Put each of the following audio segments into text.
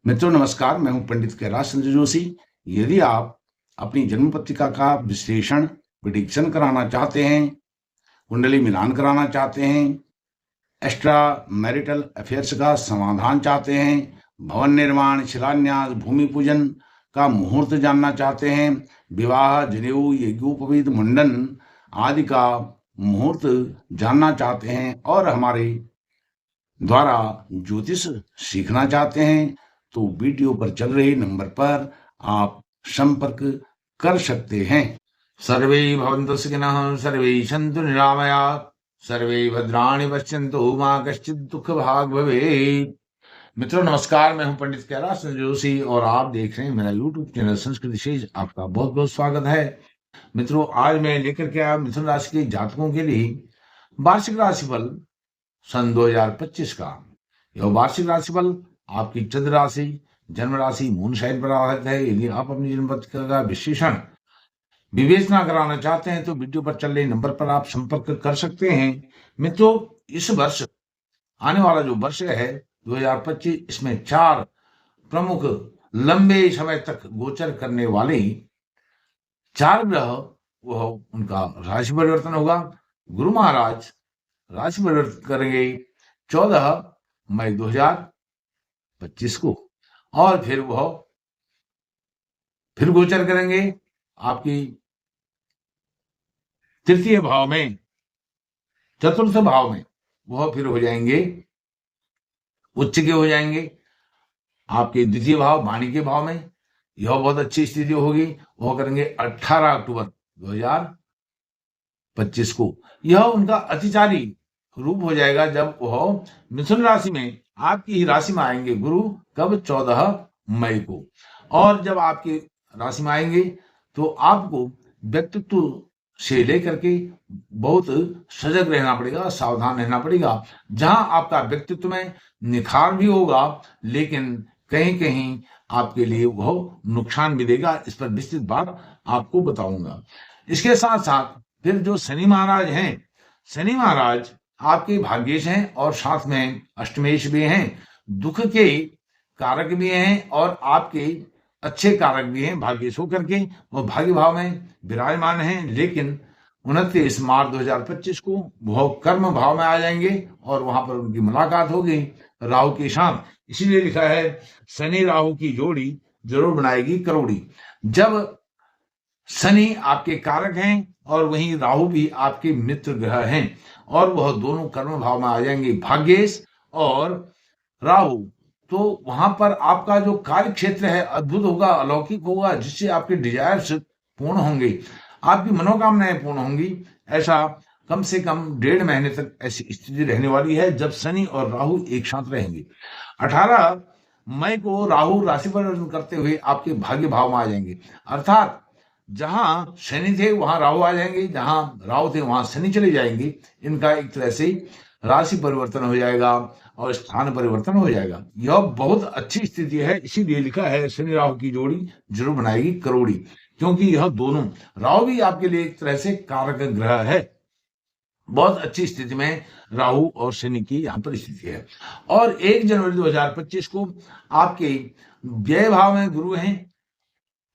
मित्रों नमस्कार, मैं हूं पंडित कैलाश चंद्र जोशी। यदि आप अपनी जन्म पत्रिका का विश्लेषण प्रिडिक्शन कराना चाहते हैं, कुंडली मिलान कराना चाहते हैं, एक्स्ट्रा मैरिटल अफेयर्स का समाधान चाहते हैं, भवन निर्माण, शिलान्यास, भूमि पूजन का मुहूर्त जानना चाहते हैं, विवाह, जनेऊ, यज्ञोपवीत, मुंडन आदि का मुहूर्त जानना चाहते हैं और हमारे द्वारा ज्योतिष सीखना चाहते हैं, तो वीडियो पर चल रहे नंबर पर आप संपर्क कर सकते हैं। सर्वे भवन्तु सुखिनः, सर्वे सन्तु निरामयात्, सर्वे भद्राणि पश्यन्तु मा कश्चित् दुःख भाग् भवेत्। मित्रों नमस्कार, मैं हूं पंडित कैलाश चंद्र जोशी और आप देख रहे हैं मेरा यूट्यूब चैनल संस्कृत विशेष। आपका बहुत बहुत स्वागत है। मित्रों आज मैं लेकर के आया मिथुन राशि के जातकों के लिए वार्षिक राशिफल सन 2025 का। यह वार्षिक राशिफल आपकी चंद्र राशि, जन्म राशि, मून साइन पर आधारित है। यदि आप अपनी जन्म पत्रिका का विश्लेषण विवेचना कराना चाहते हैं तो वीडियो पर चल रहे नंबर पर आप संपर्क कर सकते हैं। मित्रों इस वर्ष आने वाला जो वर्ष है 2025, इसमें 4 प्रमुख लंबे समय तक गोचर करने वाले 4 ग्रह वह उनका राशि परिवर्तन होगा। गुरु महाराज राशि परिवर्तन करेंगे 14 मई 2025 को और फिर वह फिर गोचर करेंगे आपकी तृतीय भाव में, चतुर्थ भाव में वह फिर हो जाएंगे उच्च के हो जाएंगे आपके द्वितीय भाव वाणी के भाव में। यह बहुत अच्छी स्थिति होगी। वह करेंगे 18 अक्टूबर 2025 को। यह उनका अतिचारी रूप हो जाएगा जब वह मिथुन राशि में आपकी ही राशि में आएंगे। गुरु कब? 14 मई को। और जब आपकी राशि में आएंगे तो आपको व्यक्तित्व से लेकर के बहुत सजग रहना पड़ेगा, सावधान रहना पड़ेगा। जहां आपका व्यक्तित्व में निखार भी होगा लेकिन कहीं कहीं आपके लिए वह नुकसान भी देगा। इस पर विस्तृत बात आपको बताऊंगा। इसके साथ साथ फिर जो शनि महाराज हैं, शनि महाराज आपके भाग्येश हैं और साथ में अष्टमेश भी हैं, दुख के कारक भी हैं और आपके अच्छे कारक भी हैं। भाग्येश होकर के वो भाग्य भाव में विराजमान हैं, लेकिन 29 मार्च 2025 को वह कर्म भाव में आ जाएंगे और वहां पर उनकी मुलाकात होगी राहु के साथ। इसीलिए लिखा है शनि राहु की जोड़ी जरूर बनाएगी करोड़ी। जब शनि आपके कारक हैं और वहीं राहु भी आपके मित्र ग्रह हैं और वह दोनों कर्म भाव में आ जाएंगे, भाग्येश और राहु, तो वहां पर आपका जो कार्य क्षेत्र है अद्भुत होगा, अलौकिक होगा, जिससे आपके डिजायर्स पूर्ण होंगे, आपकी मनोकामनाएं पूर्ण होंगी। ऐसा कम से कम 1.5 महीने तक ऐसी स्थिति रहने वाली है जब शनि और राहु एक साथ रहेंगे। 18 मई को राहु राशि परिवर्तन करते हुए आपके भाग्य भाव में आ जाएंगे, अर्थात जहां शनि थे वहां राहु आ जाएंगे, जहां राहु थे वहां शनि चले जाएंगे। इनका एक तरह से राशि परिवर्तन हो जाएगा और स्थान परिवर्तन हो जाएगा। यह बहुत अच्छी स्थिति है। इसीलिए लिखा है शनि राहु की जोड़ी जरूर बनाएगी करोड़ी, क्योंकि यह दोनों, राहु भी आपके लिए एक तरह से कारक ग्रह है। बहुत अच्छी स्थिति में राहु और शनि की यहां पर स्थिति है। और 1 जनवरी 2025 को आपके व्यय भाव में गुरु हैं,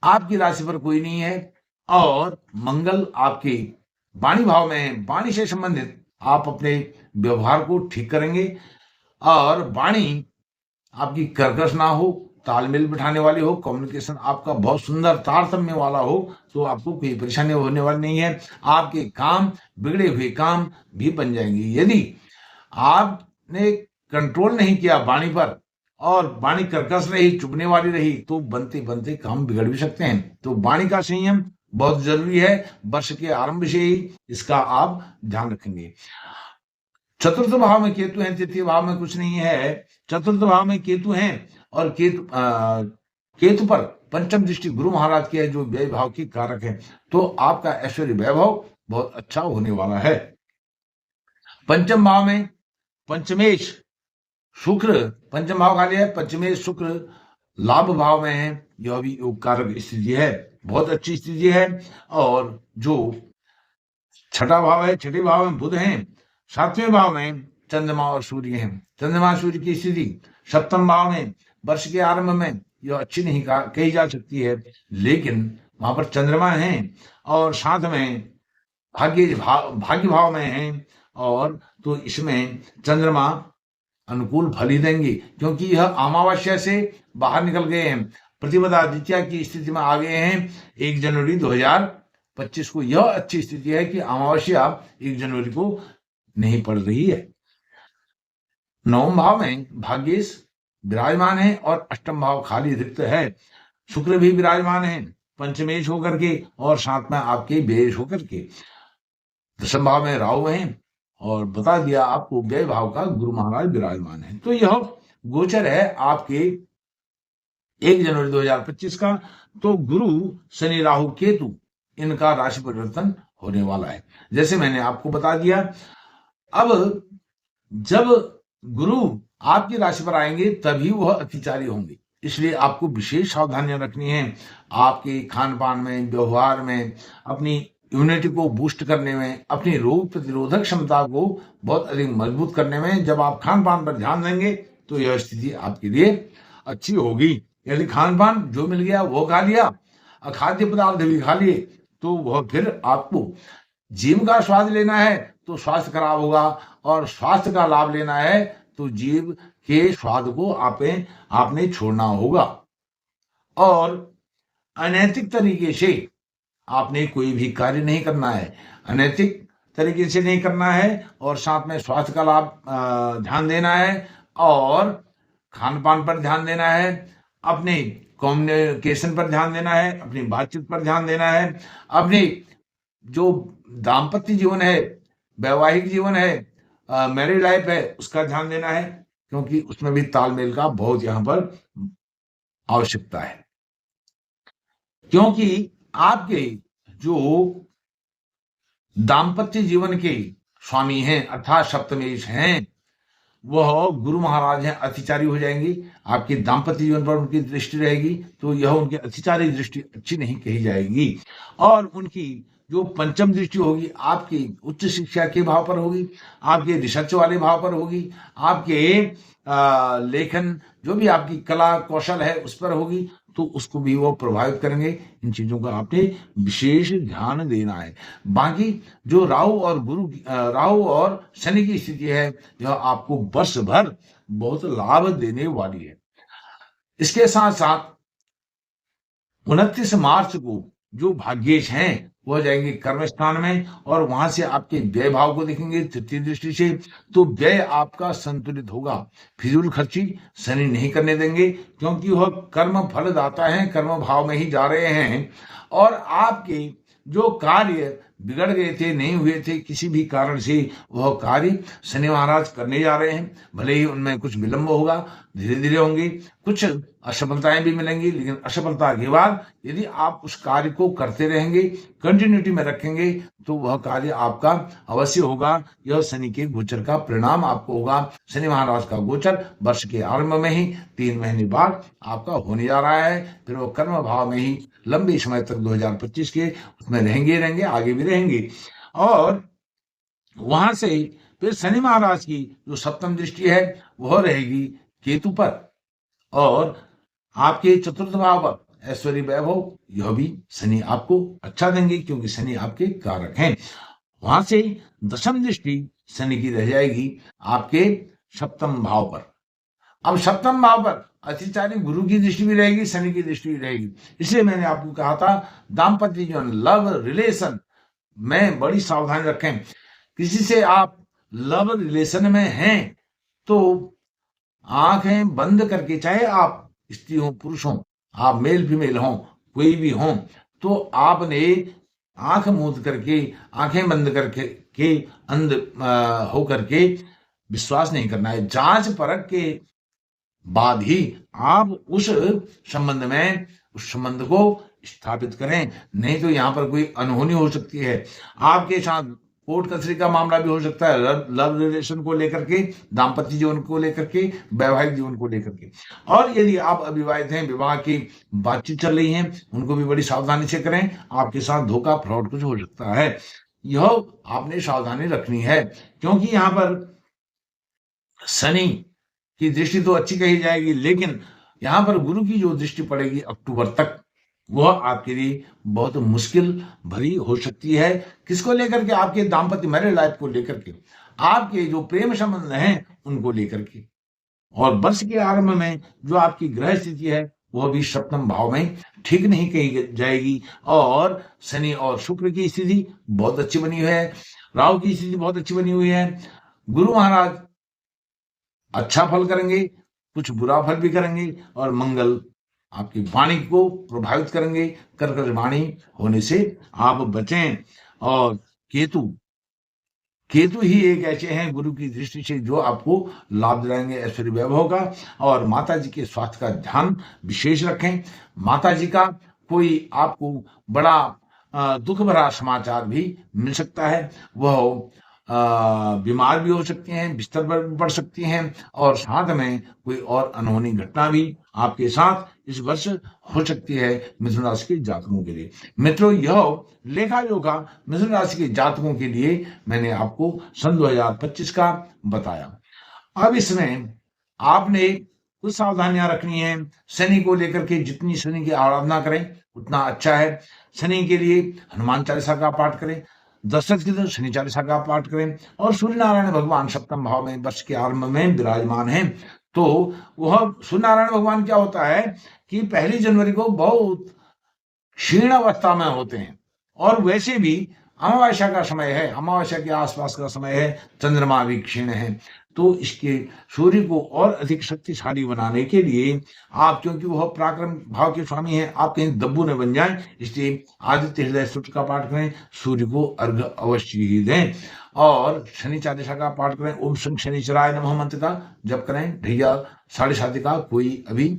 आपकी राशि पर कोई नहीं है, और मंगल आपके वाणी भाव में है। वाणी से संबंधित आप अपने व्यवहार को ठीक करेंगे और वाणी आपकी कर्कश ना हो, तालमेल बिठाने वाली हो, कम्युनिकेशन आपका बहुत सुंदर तारतम्य वाला हो, तो आपको कोई परेशानी होने वाली नहीं है। आपके काम, बिगड़े हुए काम भी बन जाएंगे। यदि आपने कंट्रोल नहीं किया वाणी पर और वाणी कर्कश रही, चुभने वाली रही, तो बनते बनते काम बिगड़ भी सकते हैं। तो वाणी का संयम बहुत जरूरी है। वर्ष के आरंभ से ही इसका आप ध्यान रखेंगे। चतुर्थ भाव में केतु हैं, तृतीय भाव में कुछ नहीं है। चतुर्थ भाव में केतु हैं और केतु पर पंचम दृष्टि गुरु महाराज की है जो व्यय भाव की कारक है। तो आपका ऐश्वर्य वैभव बहुत अच्छा होने वाला है। पंचम भाव में पंचमेश शुक्र, पंचम भाव खाली है, पंचमेश शुक्र लाभ भाव में है। यह भी योग कारक स्थिति है, बहुत अच्छी स्थिति है। और जो छठा भाव है, छठे भाव में बुध हैं, 7वें भाव में चंद्रमा और सूर्य हैं। चंद्रमा सूर्य की स्थिति, 7वें भाव में वर्ष के आरंभ में यह अच्छी नहीं कही जा सकती है, लेकिन वहां पर चंद्रमा है और साथ में भाग्य भाव में है, और तो इसमें चंद्रमा अनुकूल फल ही देंगे, क्योंकि यह अमावस्या से बाहर निकल गए हैं, प्रतिपदा द्वितीया की स्थिति में आ गए हैं 1 जनवरी 2025 को। यह अच्छी स्थिति है कि अमावस्या 1 जनवरी को नहीं पड़ रही है। 9वें भाव में भाग्येश विराजमान है और 8वां भाव खाली रिक्त है। शुक्र भी विराजमान है पंचमेश होकर के और साथ में आपके व्ययेश होकर के। 10वें भाव में राहु है और बता दिया आपको व्यय भाव का गुरु महाराज विराजमान है। तो यह गोचर है आपके 1 जनवरी 2025 का। तो गुरु शनि राहु केतु इनका राशि परिवर्तन होने वाला है, जैसे मैंने आपको बता दिया। अब जब गुरु आपकी राशि पर आएंगे तभी वह अतिचारी होंगे, इसलिए आपको विशेष सावधानियां रखनी है आपके खान पान में, व्यवहार में, अपनी इम्यूनिटी को बूस्ट करने में, अपनी रोग प्रतिरोधक क्षमता को बहुत अधिक मजबूत करने में। जब आप खान पान पर ध्यान देंगे तो यह स्थिति आपके लिए अच्छी होगी। यदि खान पान जो मिल गया वो खा लिया, अखाद्य पदार्थ भी खा लिए, तो वह फिर आपको जीव का स्वाद लेना है तो स्वास्थ्य खराब होगा, और स्वास्थ्य का लाभ लेना है तो जीव के स्वाद को आपने छोड़ना होगा। और अनैतिक तरीके से आपने कोई भी कार्य नहीं करना है, अनैतिक तरीके से नहीं करना है, और साथ में स्वास्थ्य का लाभ ध्यान देना है, और खान पान पर ध्यान देना है, अपने कम्युनिकेशन पर ध्यान देना है, अपनी बातचीत पर ध्यान देना है, अपनी जो दाम्पत्य जीवन है, वैवाहिक जीवन है, मैरिड लाइफ है, उसका ध्यान देना है, क्योंकि उसमें भी तालमेल का बहुत यहाँ पर आवश्यकता है। क्योंकि आपके जो दाम्पत्य जीवन के स्वामी हैं अर्थात सप्तमेश हैं, वह गुरु महाराज हैं, अतिचारी हो जाएंगी। आपके दाम्पत्य जीवन पर उनकी दृष्टि रहेगी तो यह उनकी अतिचारी दृष्टि अच्छी नहीं कही जाएगी। और उनकी जो पंचम दृष्टि होगी आपकी उच्च शिक्षा के भाव पर होगी, आपके रिसर्च वाले भाव पर होगी, आपके लेखन जो भी आपकी कला कौशल है उस पर होगी, तो उसको भी वो प्रभावित करेंगे। इन चीजों का आपने विशेष ध्यान देना है। बाकी जो राहु और शनि की स्थिति है, यह आपको वर्ष भर बहुत लाभ देने वाली है। इसके साथ साथ 29 मार्च को जो भाग्येश हैं वो जाएंगे कर्म स्थान में, और वहां से आपके व्यय भाव को देखेंगे तृतीय दृष्टि से, तो व्यय आपका संतुलित होगा। फिजूल खर्ची शनि नहीं करने देंगे, क्योंकि वह कर्म फलदाता है, कर्म भाव में ही जा रहे हैं। और आपके जो कार्य बिगड़ गए थे, नहीं हुए थे किसी भी कारण से, वह कार्य शनि महाराज करने जा रहे हैं। भले ही उनमें कुछ विलंब होगा, धीरे धीरे होंगे, कुछ असफलताएं भी मिलेंगी, लेकिन असफलता के बाद यदि आप उस कार्य को करते रहेंगे, कंटिन्यूटी में रखेंगे, तो वह कार्य आपका अवश्य होगा। यह शनि के गोचर का परिणाम आपको होगा। शनि महाराज का गोचर वर्ष के आरंभ में ही 3 महीने बाद आपका होने जा रहा है, फिर वो कर्म भाव में ही लंबे समय तक 2025 के उसमें रहेंगे, आगे भी रहेंगे। और वहां से फिर शनि महाराज की जो सप्तम दृष्टि है वह रहेगी केतु पर, और आपके चतुर्थ भाव पर ऐश्वर्य वैभव, यह भी शनि आपको अच्छा देंगे, क्योंकि शनि आपके कारक हैं। वहां से 10वीं दृष्टि शनि की रह जाएगी आपके सप्तम भाव पर। अब सप्तम भाव पर अतिचारी गुरु की दृष्टि भी रहेगी, शनि की दृष्टि भी रहेगी। इसलिए मैंने आपको कहा था दाम्पत्य जीवन, लव रिलेशन में बड़ी सावधानी रखें। किसी से आप लव रिलेशन में हैं तो आंखें बंद करके, चाहे आप स्त्री हो पुरुष हो, आप मेल फीमेल हो, कोई भी हो, तो आपने आंख मूंद करके, आंखें बंद करके अंध हो करके विश्वास नहीं करना है। जांच परख के बाद ही आप उस संबंध को स्थापित करें, नहीं तो यहाँ पर कोई अनहोनी हो सकती है। आपके साथ कोर्ट कचहरी का मामला भी हो सकता है, लव रिलेशन को लेकर के, दाम्पत्य जीवन को लेकर के, वैवाहिक जीवन को लेकर के। और यदि आप अविवाहित हैं, विवाह की बातचीत चल रही है, उनको भी बड़ी सावधानी से करें। आपके साथ धोखा फ्रॉड कुछ हो सकता है, यह आपने सावधानी रखनी है। क्योंकि यहाँ पर शनि की दृष्टि तो अच्छी कही जाएगी, लेकिन यहाँ पर गुरु की जो दृष्टि पड़ेगी अक्टूबर तक, वह आपके लिए बहुत मुश्किल भरी हो सकती है। किसको लेकर के? आपके दाम्पत्य मैरिज लाइफ को लेकर के, आपके जो प्रेम संबंध हैं उनको लेकर के। और वर्ष के आरंभ में जो आपकी ग्रह स्थिति है वह भी सप्तम भाव में ठीक नहीं कही जाएगी। और शनि और शुक्र की स्थिति बहुत अच्छी बनी हुई है, राहु की स्थिति बहुत अच्छी बनी हुई है। गुरु महाराज अच्छा फल करेंगे, कुछ बुरा फल भी करेंगे, और मंगल आपकी वाणी को प्रभावित करेंगे। कर्कश वाणी होने से आप बचें। और केतु केतु ही एक ऐसे हैं गुरु की दृष्टि से जो आपको लाभ दिलाएंगे ऐश्वर्य वैभव का। और माता जी के स्वास्थ्य का ध्यान विशेष रखें। माता जी का कोई आपको बड़ा दुख भरा समाचार भी मिल सकता है। वह बीमार भी हो सकती हैं, बिस्तर पर भी पड़ सकती हैं, और साथ में कोई और अनहोनी घटना भी आपके साथ इस वर्ष हो सकती है मिथुन राशि के जातकों के लिए। मित्रों, यह लेखा जोखा मिथुन राशि के जातकों के लिए मैंने आपको सन 2025 का बताया। अब इसमें आपने कुछ सावधानियां रखनी है। शनि को लेकर के जितनी शनि की आराधना करें उतना अच्छा है। शनि के लिए हनुमान चालीसा का पाठ करें, दशरथ के दिन शनि चालीसा का पाठ करें। और सूर्य नारायण भगवान सप्तम भाव में वर्ष के आरंभ में विराजमान हैं, तो वह सूर्य नारायण भगवान क्या होता है कि 1 जनवरी को बहुत क्षीण अवस्था में होते हैं। और वैसे भी अमावस्या का समय है, अमावस्या के आसपास का समय है, चंद्रमा भी क्षीण है। तो इसके सूर्य को और अधिक शक्तिशाली बनाने के लिए आप, क्योंकि वह पराक्रम भाव के स्वामी हैं, आप कहीं दब्बू न बन जाएं, इसलिए आदित्य हृदय सूत्र का पाठ करें, सूर्य को अर्घ्य अवश्य ही दें। और शनि चालीसा का पाठ करें, ओम शं शनिचराय नमः मंत्र का जप करें। ढैया 7:30 का कोई अभी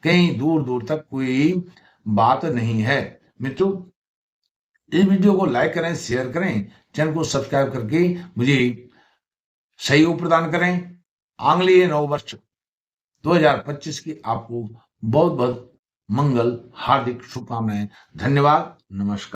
कहीं दूर दूर तक कोई बात नहीं है। मित्रों, इस वीडियो को लाइक करें, शेयर करें, चैनल को सब्सक्राइब करके मुझे सहयोग प्रदान करें। आंग्लीय नववर्ष 2025 की आपको बहुत बहुत मंगल, हार्दिक शुभकामनाएं। धन्यवाद, नमस्कार।